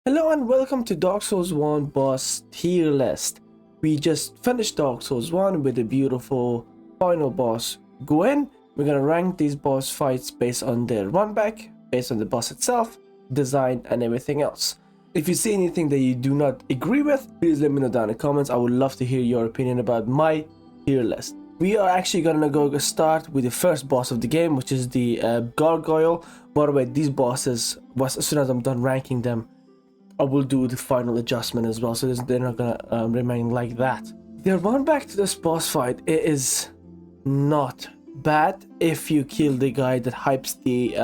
Hello and welcome to Dark Souls 1 boss tier list. We just finished Dark Souls 1 with the beautiful final boss Gwen. We're gonna rank these boss fights based on their run back, based on the boss itself, design and everything else. If you see anything that you do not agree with, please let me know down in the comments. I would love to hear your opinion about my tier list. We are actually gonna go start with the first boss of the game, which is the Gargoyle. By the way, these bosses, as soon as I'm done ranking them, I will do the final adjustment as well, so they're not gonna remain like that. The run back to this boss fight, it is not bad if you kill the guy that hypes the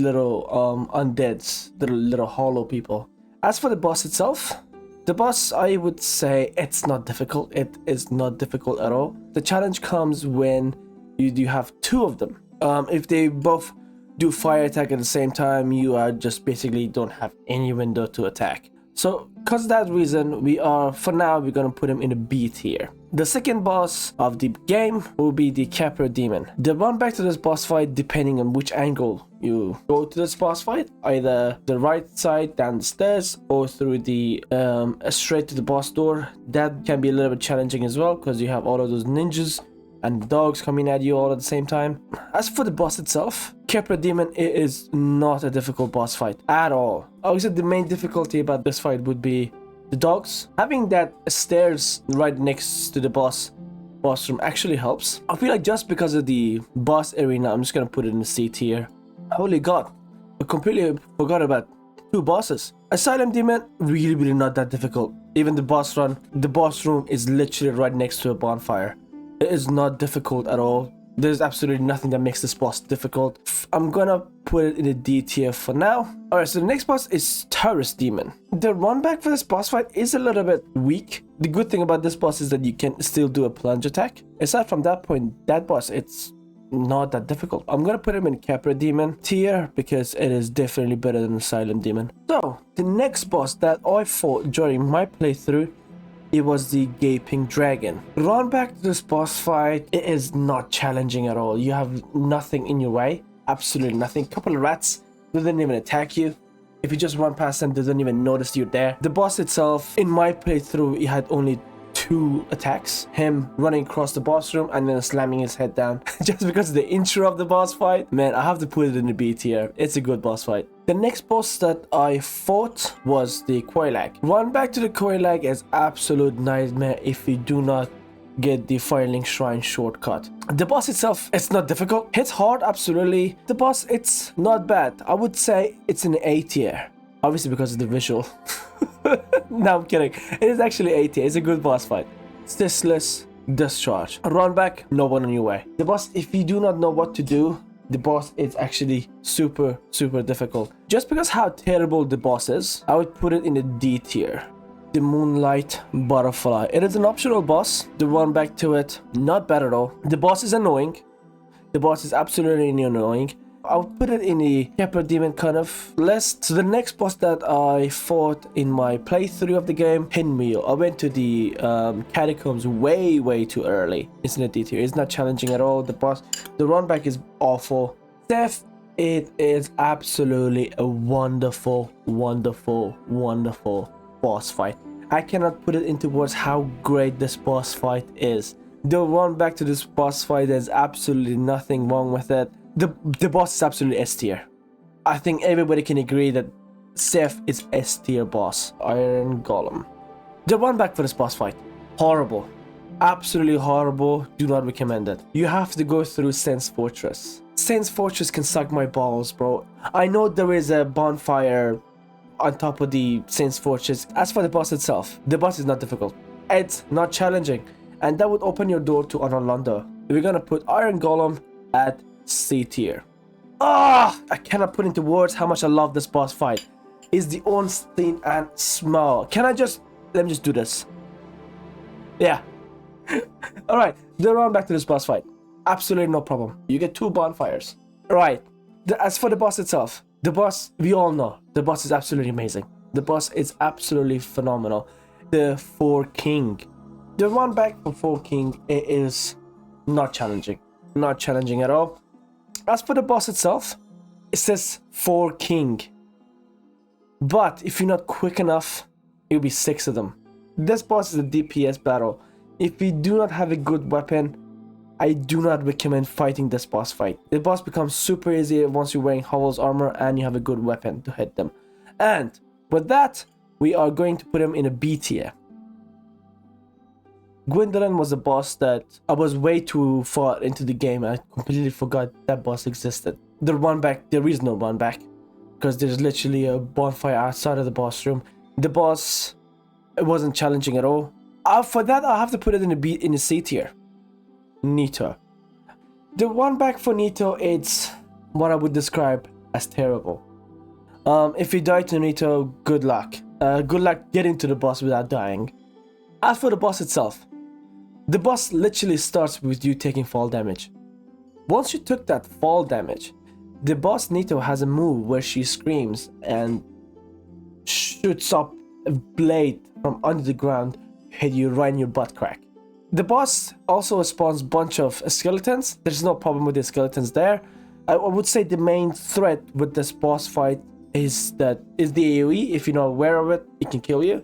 little undeads, the little hollow people. As for the boss itself, the boss, I would say it's not difficult. It is not difficult at all. The challenge comes when you do have two of them. If they both do fire attack at the same time, you are just basically don't have any window to attack. So because of that reason, for now we're gonna put him in a B tier. The second boss of the game will be the Capra Demon. The run back to this boss fight, depending on which angle you go to this boss fight, either the right side down the stairs or through the straight to the boss door, that can be a little bit challenging as well because you have all of those ninjas and dogs coming at you all at the same time. As for the boss itself, Capra Demon, it is not a difficult boss fight at all. I would say the main difficulty about this fight would be the dogs. Having that stairs right next to the boss room actually helps. I feel like just because of the boss arena, I'm just gonna put it in the C tier. Holy god, I completely forgot about two bosses. Asylum Demon, really not that difficult. Even the boss room is literally right next to a bonfire. It is not difficult at all. There's absolutely nothing that makes this boss difficult. I'm gonna put it in a D tier for now. Alright, so the next boss is Taurus Demon. The run back for this boss fight is a little bit weak. The good thing about this boss is that you can still do a plunge attack. Aside from that point, that boss, it's not that difficult. I'm gonna put him in Capra Demon tier because it is definitely better than Asylum Demon. So, the next boss that I fought during my playthrough, it was the Gaping Dragon. Run back to this boss fight, it is not challenging at all. You have nothing in your way, absolutely nothing. Couple of rats, they didn't even attack you. If you just run past them, they don't even notice you're there. The boss itself, in my playthrough, it had only two attacks. Him running across the boss room and then slamming his head down. Just because of the intro of the boss fight, man, I have to put it in the B tier. It's a good boss fight. The next boss that I fought was the Koilag. Run back to the Koilag is absolute nightmare if you do not get the Firelink Shrine shortcut. The boss itself, it's not difficult. Hits hard, absolutely. The boss, it's not bad. I would say it's an A tier. Obviously because of the visual. No, I'm kidding. It is actually A tier. It's a good boss fight. Ceaseless Discharge. Run back, no one on your way. The boss, if you do not know what to do, the boss is actually super difficult. Just because how terrible the boss is, I would put it in a D tier. The Moonlight Butterfly. It is an optional boss. The run back to it, not bad at all. The boss is annoying. The boss is absolutely annoying. I would put it in the Capra Demon kind of list. So the next boss that I fought in my playthrough of the game, Pinwheel. I went to the catacombs way too early. It's in a D tier. It's not challenging at all. The run back is awful. Death, it is absolutely a wonderful boss fight. I cannot put it into words how great this boss fight is. The run back to this boss fight, there's absolutely nothing wrong with it. The boss is absolutely S tier. I think everybody can agree that Seth is S tier boss. Iron Golem. The run back for this boss fight, horrible. Absolutely horrible. Do not recommend it. You have to go through Sense Fortress. Sense Fortress can suck my balls, bro. I know there is a bonfire on top of the Sense Fortress. As for the boss itself, the boss is not difficult. It's not challenging. And that would open your door to Anorlando. We're gonna put Iron Golem at C tier. I cannot put into words how much I love this boss fight. It's the Ornstein and smell. Let me just do this. Yeah. Alright, then run back to this boss fight. Absolutely no problem. You get two bonfires. Alright, as for the boss itself, the boss, we all know, the boss is absolutely amazing. The boss is absolutely phenomenal. The Four King. The run back for Four King, it is not challenging. Not challenging at all. As for the boss itself, it says Four King. But if you're not quick enough, it'll be 6 of them. This boss is a DPS battle. If you do not have a good weapon, I do not recommend fighting this boss fight. The boss becomes super easy once you're wearing Howl's armor and you have a good weapon to hit them. And with that, we are going to put him in a B tier. Gwendolyn was a boss that I was way too far into the game. I completely forgot that boss existed. The run back, there is no run back, because there's literally a bonfire outside of the boss room. The boss, it wasn't challenging at all. For that, I'll have to put it in a C tier. Nito. The run back for Nito, it's what I would describe as terrible. If you die to Nito, good luck. Good luck getting to the boss without dying. As for the boss itself, the boss literally starts with you taking fall damage. Once you took that fall damage, the boss Nito has a move where she screams and shoots up a blade from under the ground, hit you right in your butt crack. The boss also spawns a bunch of skeletons. There's no problem with the skeletons there. I would say the main threat with this boss fight is the AoE. If you're not aware of it, it can kill you.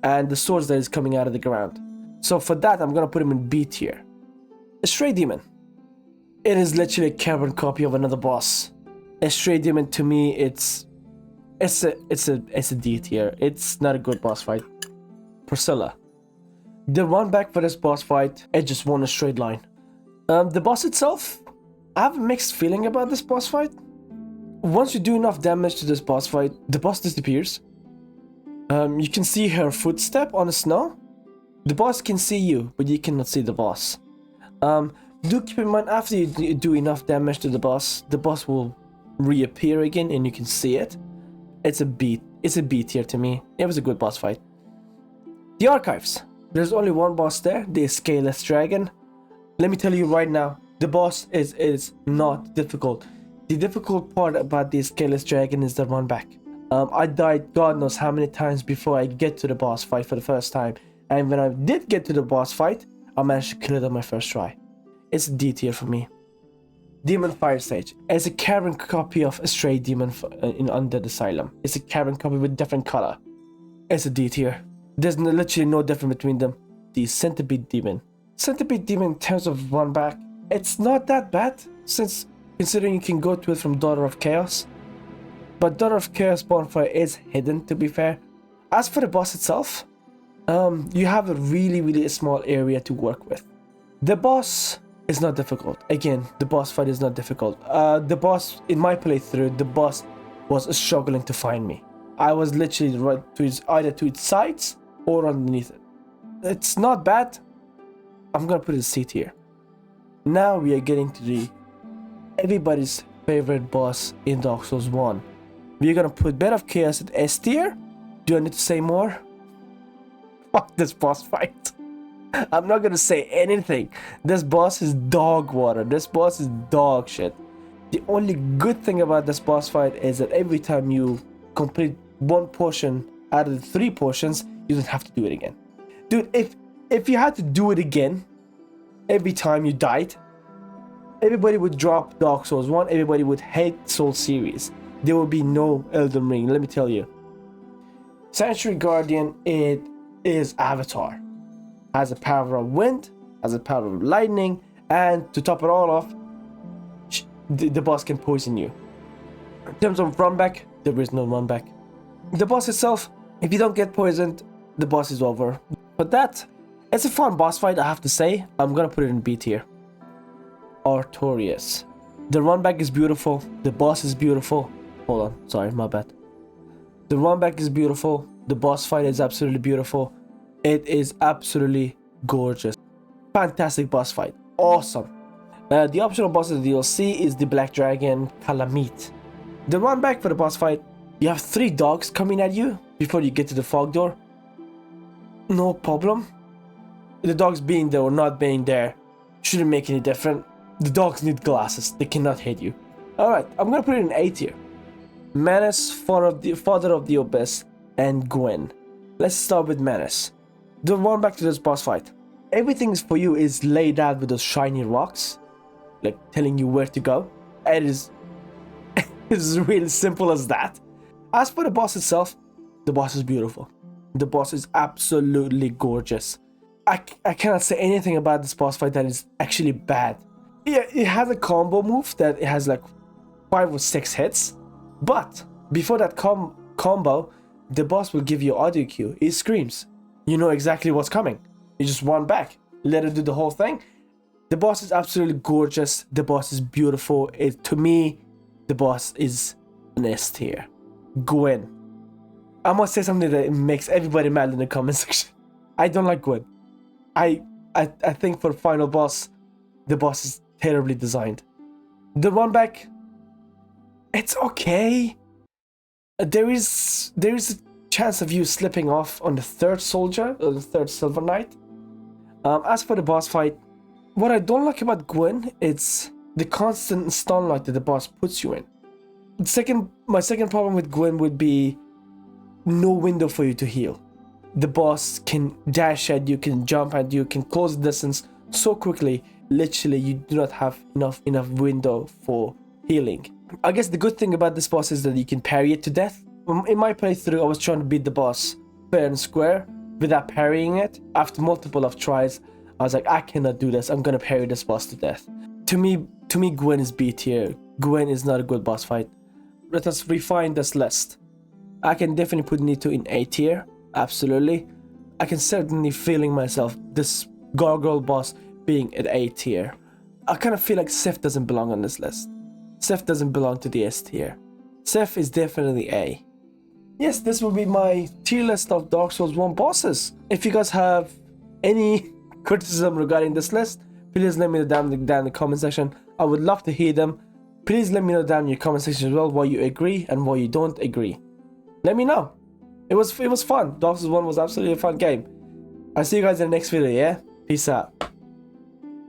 And the swords that is coming out of the ground. So for that, I'm gonna put him in B tier. A Stray Demon. It is literally a carbon copy of another boss. A Stray Demon, to me, it's a D tier. It's not a good boss fight. Priscilla. The run back for this boss fight, it just won a straight line. The boss itself, I have a mixed feeling about this boss fight. Once you do enough damage to this boss fight, the boss disappears. You can see her footstep on the snow. The boss can see you, but you cannot see the boss. Do keep in mind, after you do enough damage to the boss will reappear again and you can see it. It's a B tier to me. It was a good boss fight. The Archives. There's only one boss there, the Scaleless Dragon. Let me tell you right now, the boss is not difficult. The difficult part about the Scaleless Dragon is the run back. I died God knows how many times before I get to the boss fight for the first time. And when I did get to the boss fight, I managed to kill it on my first try. It's a D tier for me. Demon Fire Sage. It's a carbon copy of a Stray Demon in Undead Asylum. It's a carbon copy with different color. It's a D tier. There's literally no difference between them. The Centipede Demon. Centipede Demon in terms of run back, it's not that bad, since considering you can go to it from Daughter of Chaos. But Daughter of Chaos Bonfire is hidden, to be fair. As for the boss itself, you have a really small area to work with. The boss is not difficult. Again, the boss fight is not difficult. The boss, in my playthrough, the boss was struggling to find me. I was literally right to either to its sides or underneath it. It's not bad. I'm gonna put it in C tier. Now we are getting to everybody's favorite boss in Dark Souls 1. We're gonna put Bed of Chaos at S tier. Do I need to say more? Fuck this boss fight. I'm not gonna say anything. This boss is dog water. This boss is dog shit. The only good thing about this boss fight is that every time you complete one portion out of the 3 portions, you don't have to do it again. Dude, if you had to do it again every time you died, everybody would drop Dark Souls 1, everybody would hate Soul series. There will be no Elden Ring, let me tell you. Sanctuary Guardian, it is Avatar. Has the power of wind, has the power of lightning, and to top it all off, the boss can poison you. In terms of run back, there is no run back. The boss itself, if you don't get poisoned, the boss is over. But that, it's a fun boss fight, I have to say. I'm gonna put it in B tier. Artorias. The run back is beautiful, the boss is beautiful. Hold on, sorry, my bad. The run back is beautiful, the boss fight is absolutely beautiful. It is absolutely gorgeous. Fantastic boss fight, awesome. The optional boss of the DLC is the Black Dragon Calamite. The run back for the boss fight, you have 3 dogs coming at you before you get to the fog door. No problem. The dogs being there or not being there shouldn't make any difference. The dogs need glasses, they cannot hit you. Alright, I'm gonna put it in A tier. Manus, Father of the Abyss, and Gwen. Let's start with Manus. The run back to this boss fight. Everything for you is laid out with those shiny rocks, like telling you where to go. It is it's really simple as that. As for the boss itself, the boss is beautiful. The boss is absolutely gorgeous. I cannot say anything about this boss fight that is actually bad. Yeah, it has a combo move that it has like 5 or 6 hits, but before that combo, the boss will give you audio cue. It screams. You know exactly what's coming. You just run back, let it do the whole thing. The boss is absolutely gorgeous. The boss is beautiful. To me, the boss is an S tier. Gwen. I must say something that makes everybody mad in the comment section. I don't like Gwen. I think for the final boss, the boss is terribly designed. The run back, it's okay. There is a chance of you slipping off on the 3rd soldier or the 3rd silver knight. As for the boss fight, what I don't like about Gwen, it's the constant stun lock that the boss puts you in. My second problem with Gwen would be no window for you to heal. The boss can dash at you, can jump at you, can close the distance so quickly. Literally, you do not have enough window for healing. I guess the good thing about this boss is that you can parry it to death. In my playthrough, I was trying to beat the boss fair and square without parrying it. After multiple of tries, I was like, I cannot do this. I'm gonna parry this boss to death. To me, Gwen is B tier. Gwen is not a good boss fight. Let us refine this list. I can definitely put Nito in A tier. Absolutely. I can certainly feeling myself this gargoyle boss being at A tier. I kind of feel like Seth doesn't belong on this list. Seth doesn't belong to the S tier. Seth is definitely A. Yes, this will be my tier list of Dark Souls 1 bosses. If you guys have any criticism regarding this list, please let me know down in the comment section. I would love to hear them. Please let me know down in your comment section as well why you agree and why you don't agree. Let me know. It was fun. Dark Souls 1 was absolutely a fun game. I'll see you guys in the next video, yeah? Peace out.